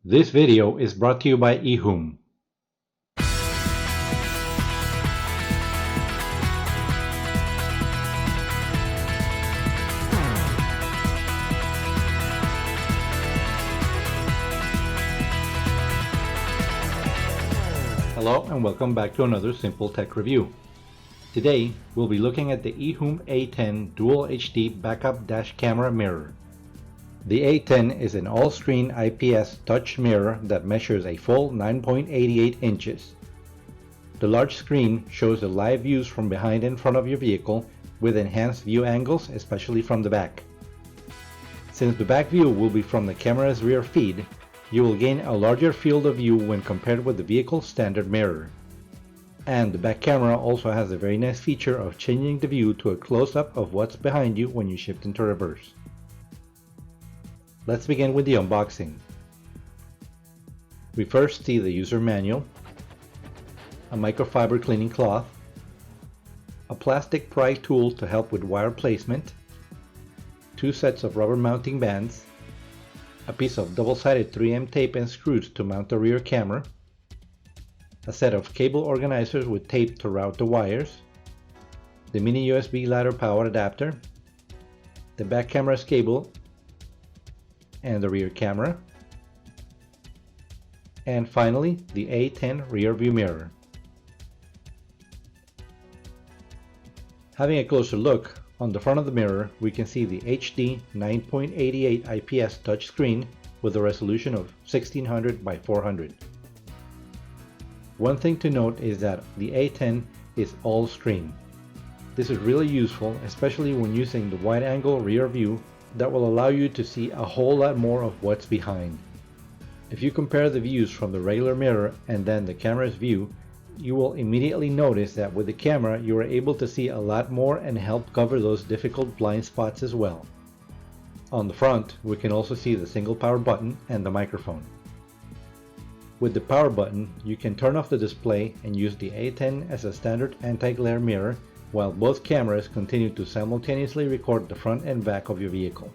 This video is brought to you by EHOOM. Hello and welcome back to another simple tech review. Today we'll be looking at the EHOOM A10 Dual HD Backup Dash Camera Mirror. The A10 is an all-screen IPS touch mirror that measures a full 9.88 inches. The large screen shows the live views from behind and front of your vehicle with enhanced view angles, especially from the back. Since the back view will be from the camera's rear feed, you will gain a larger field of view when compared with the vehicle's standard mirror. And the back camera also has a very nice feature of changing the view to a close-up of what's behind you when you shift into reverse. Let's begin with the unboxing. We first see the user manual, a microfiber cleaning cloth, a plastic pry tool to help with wire placement, two sets of rubber mounting bands, a piece of double-sided 3M tape and screws to mount the rear camera, a set of cable organizers with tape to route the wires, the mini USB ladder power adapter, the back camera's cable and the rear camera, and finally the A10 rear view mirror. Having a closer look, on the front of the mirror we can see the HD 9.88 IPS touchscreen with a resolution of 1600 by 400. One thing to note is that the A10 is all screen. This is really useful, especially when using the wide-angle rear view that will allow you to see a whole lot more of what's behind. If you compare the views from the regular mirror and then the camera's view, you will immediately notice that with the camera you are able to see a lot more and help cover those difficult blind spots as well. On the front, we can also see the single power button and the microphone. With the power button, you can turn off the display and use the A10 as a standard anti-glare mirror, while both cameras continue to simultaneously record the front and back of your vehicle.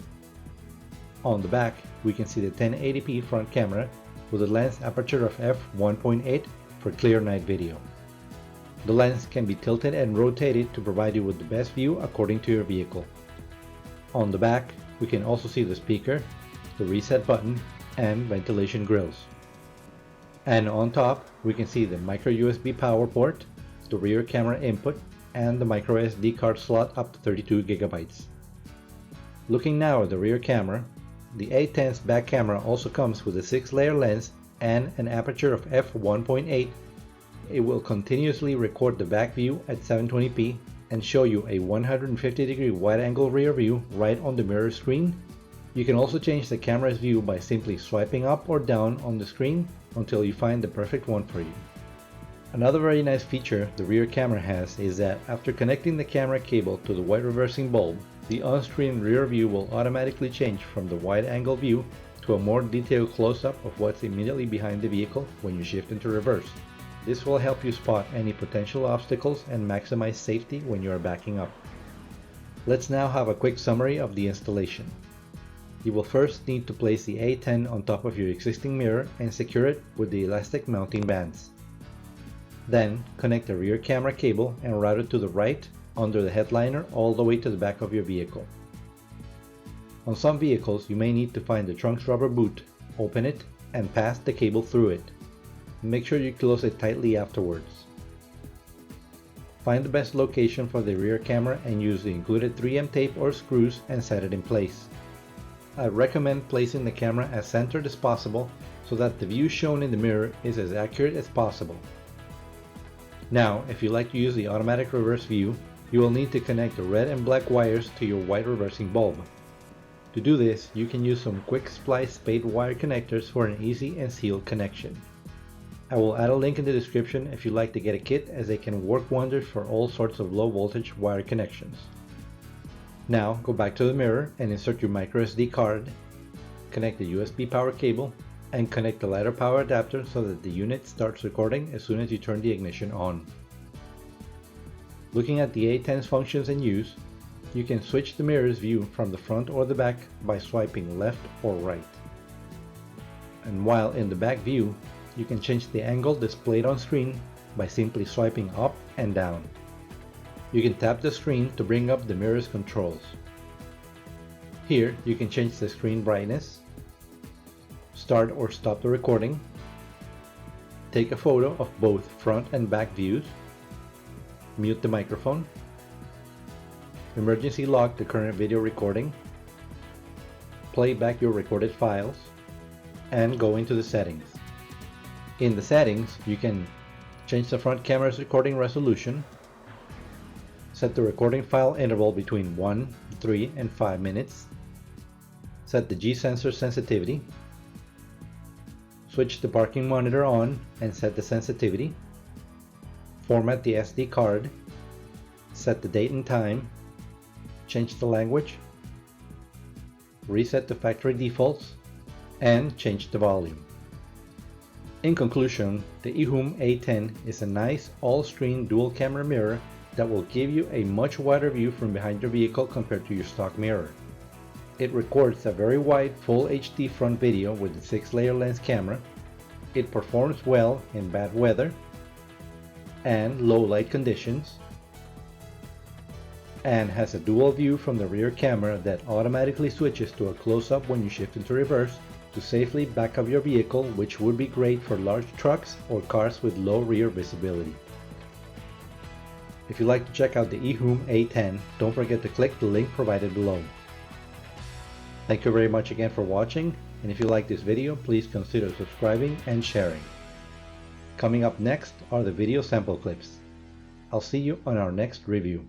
On the back, we can see the 1080p front camera with a lens aperture of f1.8 for clear night video. The lens can be tilted and rotated to provide you with the best view according to your vehicle. On the back, we can also see the speaker, the reset button, and ventilation grills. And on top, we can see the micro USB power port, the rear camera input, and the micro SD card slot up to 32 GB. Looking now at the rear camera, the A10's back camera also comes with a 6-layer lens and an aperture of f1.8. It will continuously record the back view at 720p and show you a 150-degree wide-angle rear view right on the mirror screen. You can also change the camera's view by simply swiping up or down on the screen until you find the perfect one for you. Another very nice feature the rear camera has is that after connecting the camera cable to the white reversing bulb, the on-screen rear view will automatically change from the wide-angle view to a more detailed close-up of what's immediately behind the vehicle when you shift into reverse. This will help you spot any potential obstacles and maximize safety when you are backing up. Let's now have a quick summary of the installation. You will first need to place the A10 on top of your existing mirror and secure it with the elastic mounting bands. Then, connect the rear camera cable and route it to the right under the headliner all the way to the back of your vehicle. On some vehicles, you may need to find the trunk's rubber boot, open it, and pass the cable through it. Make sure you close it tightly afterwards. Find the best location for the rear camera and use the included 3M tape or screws and set it in place. I recommend placing the camera as centered as possible so that the view shown in the mirror is as accurate as possible. Now, if you like to use the automatic reverse view, you will need to connect the red and black wires to your white reversing bulb. To do this, you can use some quick splice spade wire connectors for an easy and sealed connection. I will add a link in the description if you'd like to get a kit, as they can work wonders for all sorts of low voltage wire connections. Now, go back to the mirror and insert your micro SD card, connect the USB power cable, and connect the ladder power adapter so that the unit starts recording as soon as you turn the ignition on. Looking at the A10's functions and use, you can switch the mirror's view from the front or the back by swiping left or right. And while in the back view, you can change the angle displayed on screen by simply swiping up and down. You can tap the screen to bring up the mirror's controls. Here you can change the screen brightness, start or stop the recording, take a photo of both front and back views, mute the microphone, emergency lock the current video recording, play back your recorded files, and go into the settings. In the settings, you can change the front camera's recording resolution, set the recording file interval between 1, 3, and 5 minutes, set the G-sensor sensitivity, switch the parking monitor on and set the sensitivity, format the SD card, set the date and time, change the language, reset the factory defaults, and change the volume. In conclusion, the EHOOM A10 is a nice all-screen dual camera mirror that will give you a much wider view from behind your vehicle compared to your stock mirror. It records a very wide full HD front video with a 6-layer lens camera. It performs well in bad weather and low light conditions, and has a dual view from the rear camera that automatically switches to a close-up when you shift into reverse to safely back up your vehicle, which would be great for large trucks or cars with low rear visibility. If you'd like to check out the EHOOM A10, don't forget to click the link provided below. Thank you very much again for watching, and if you like this video, please consider subscribing and sharing. Coming up next are the video sample clips. I'll see you on our next review.